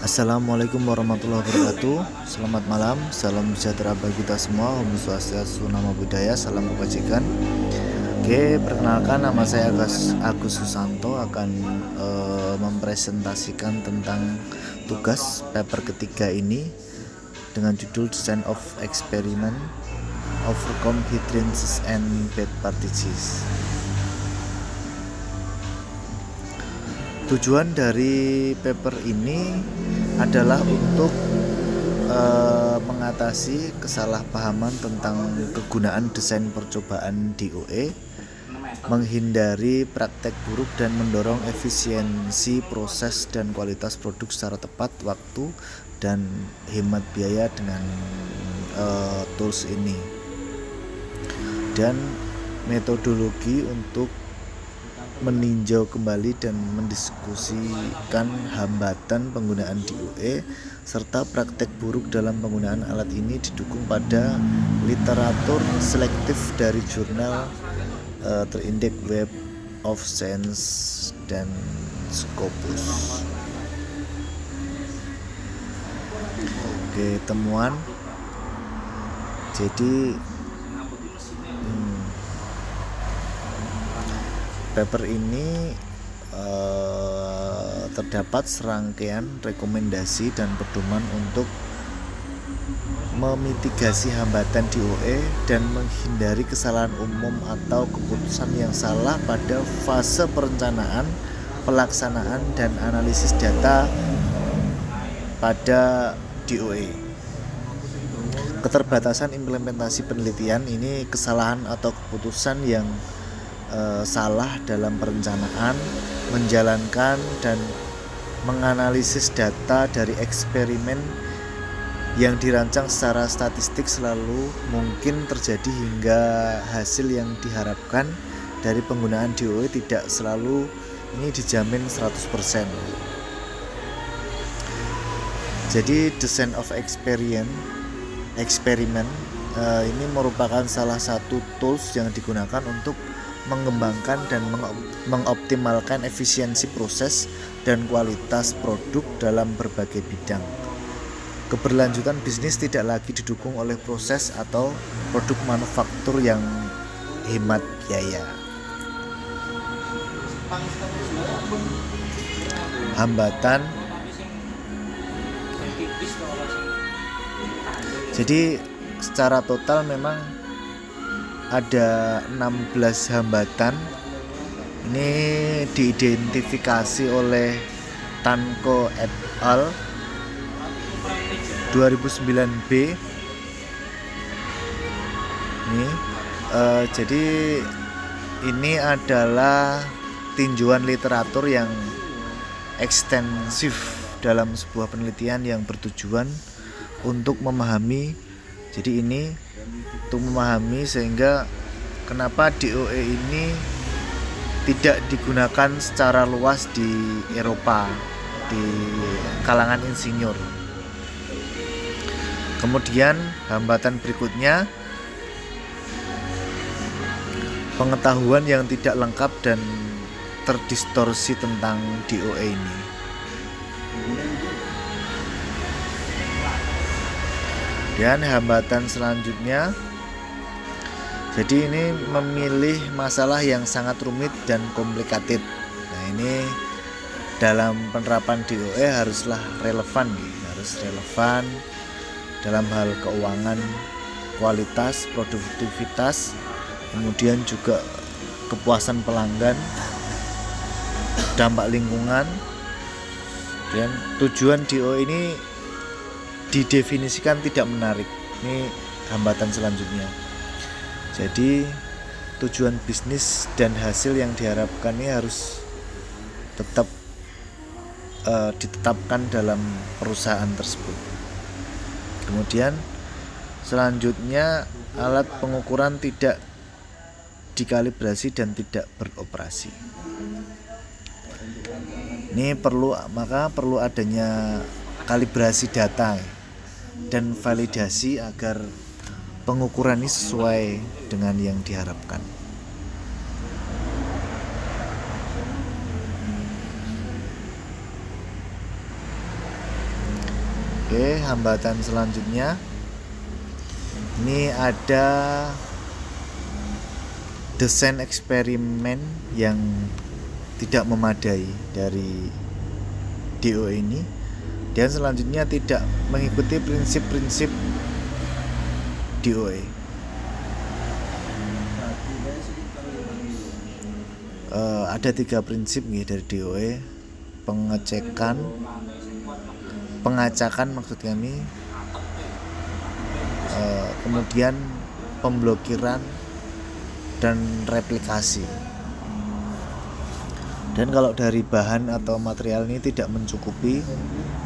Assalamualaikum warahmatullahi wabarakatuh. Selamat malam, salam sejahtera bagi kita semua. Om Swastiastu, Namo Buddhaya, salam kebajikan. Oke, perkenalkan nama saya Agus Susanto akan mempresentasikan tentang tugas paper ketiga ini dengan judul Design of Experiment Overcome Hindrances and Bad Practices. Tujuan dari paper ini adalah untuk mengatasi kesalahpahaman tentang kegunaan desain percobaan DOE, menghindari praktek buruk dan mendorong efisiensi proses dan kualitas produk secara tepat waktu dan hemat biaya dengan tools ini, dan metodologi untuk meninjau kembali dan mendiskusikan hambatan penggunaan DOE serta praktek buruk dalam penggunaan alat ini didukung pada literatur selektif dari jurnal terindeks Web of Science dan Scopus. Oke, temuan. Jadi paper ini terdapat serangkaian rekomendasi dan pedoman untuk memitigasi hambatan DOE dan menghindari kesalahan umum atau keputusan yang salah pada fase perencanaan, pelaksanaan, dan analisis data pada DOE. Keterbatasan implementasi penelitian ini kesalahan atau keputusan yang salah dalam perencanaan, menjalankan dan menganalisis data dari eksperimen yang dirancang secara statistik selalu mungkin terjadi hingga hasil yang diharapkan dari penggunaan DOE tidak selalu ini dijamin 100%. Jadi design of eksperimen ini merupakan salah satu tools yang digunakan untuk mengembangkan dan mengoptimalkan efisiensi proses dan kualitas produk dalam berbagai bidang. Keberlanjutan bisnis tidak lagi didukung oleh proses atau produk manufaktur yang hemat biaya. Hambatan. Jadi secara total memang ada 16 hambatan. Ini diidentifikasi oleh Tanko et al. 2009b. Jadi ini adalah tinjauan literatur yang ekstensif dalam sebuah penelitian yang bertujuan untuk memahami. Jadi ini untuk memahami sehingga kenapa DOE ini tidak digunakan secara luas di Eropa di kalangan insinyur. Kemudian hambatan berikutnya, pengetahuan yang tidak lengkap dan terdistorsi tentang DOE ini. Dan hambatan selanjutnya, jadi ini memilih masalah yang sangat rumit dan komplikated. Nah, ini dalam penerapan DOE haruslah relevan, harus relevan dalam hal keuangan, kualitas, produktivitas, kemudian juga kepuasan pelanggan, dampak lingkungan, dan tujuan DOE ini didefinisikan tidak menarik. Ini hambatan selanjutnya. Jadi tujuan bisnis dan hasil yang diharapkan ini harus tetap ditetapkan dalam perusahaan tersebut. Kemudian selanjutnya, alat pengukuran tidak dikalibrasi dan tidak beroperasi. Ini perlu adanya kalibrasi data dan validasi agar pengukuran ini sesuai dengan yang diharapkan. Oke, hambatan selanjutnya ini ada desain eksperimen yang tidak memadai dari DOE ini, dan selanjutnya tidak mengikuti prinsip-prinsip DOE. Ada 3 prinsip dari DOE: pengacakan maksud kami, kemudian pemblokiran dan replikasi. Dan kalau dari bahan atau material ini tidak mencukupi,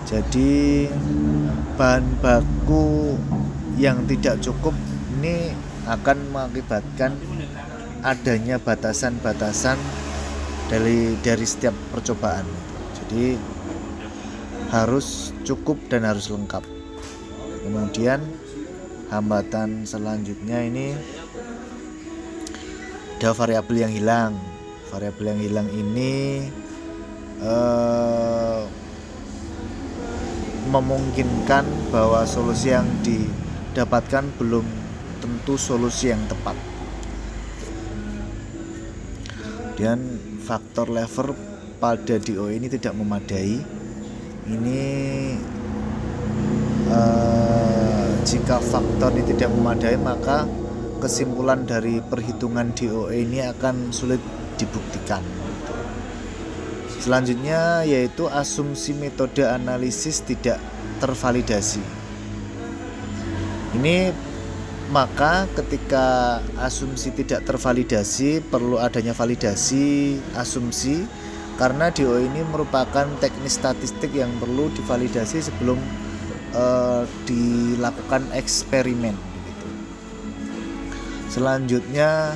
jadi bahan baku yang tidak cukup ini akan mengakibatkan adanya batasan-batasan dari setiap percobaan. Jadi harus cukup dan harus lengkap. Kemudian hambatan selanjutnya ini ada variabel yang hilang. Variabel yang hilang ini memungkinkan bahwa solusi yang didapatkan belum tentu solusi yang tepat. Dan faktor lever pada DOE ini tidak memadai. Ini jika faktor ini tidak memadai, maka kesimpulan dari perhitungan DOE ini akan sulit dibuktikan. Selanjutnya yaitu asumsi metode analisis tidak tervalidasi. Ini maka ketika asumsi tidak tervalidasi, perlu adanya validasi asumsi, karena DOE ini merupakan teknis statistik yang perlu divalidasi sebelum dilakukan eksperimen. Selanjutnya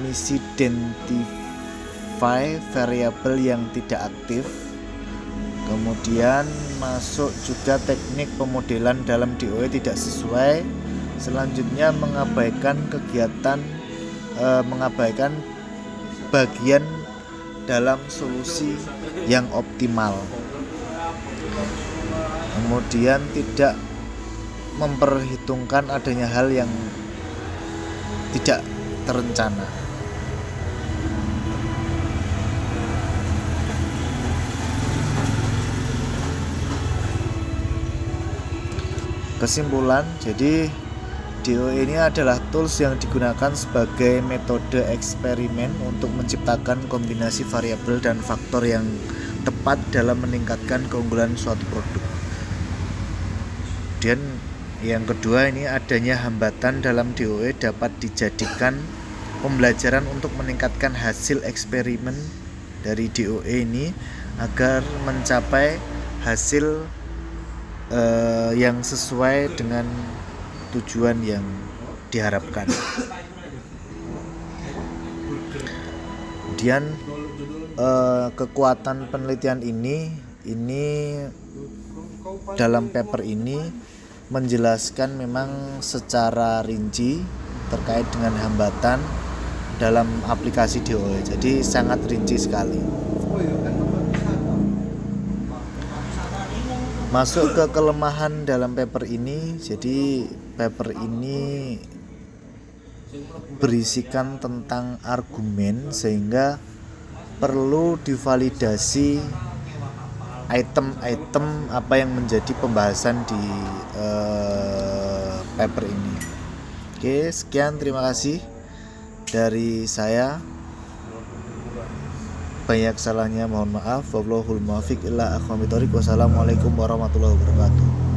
misidentify variabel yang tidak aktif. Kemudian masuk juga teknik pemodelan dalam DOE tidak sesuai. Selanjutnya mengabaikan bagian dalam solusi yang optimal. Kemudian tidak memperhitungkan adanya hal yang tidak terencana. Kesimpulan, jadi DOE ini adalah tools yang digunakan sebagai metode eksperimen untuk menciptakan kombinasi variabel dan faktor yang tepat dalam meningkatkan keunggulan suatu produk. Dan yang kedua, ini adanya hambatan dalam DOE dapat dijadikan pembelajaran untuk meningkatkan hasil eksperimen dari DOE ini agar mencapai hasil yang sesuai dengan tujuan yang diharapkan. Kemudian kekuatan penelitian ini dalam paper ini menjelaskan memang secara rinci terkait dengan hambatan dalam aplikasi DOE. Jadi sangat rinci sekali. Masuk ke kelemahan dalam paper ini. Jadi paper ini berisikan tentang argumen sehingga perlu divalidasi item-item apa yang menjadi pembahasan di paper ini. Oke, sekian, terima kasih dari saya. Banyak salahnya mohon maaf. Wallahul muwaffiq ila aqwamit thoriq. Wassalamualaikum warahmatullahi wabarakatuh.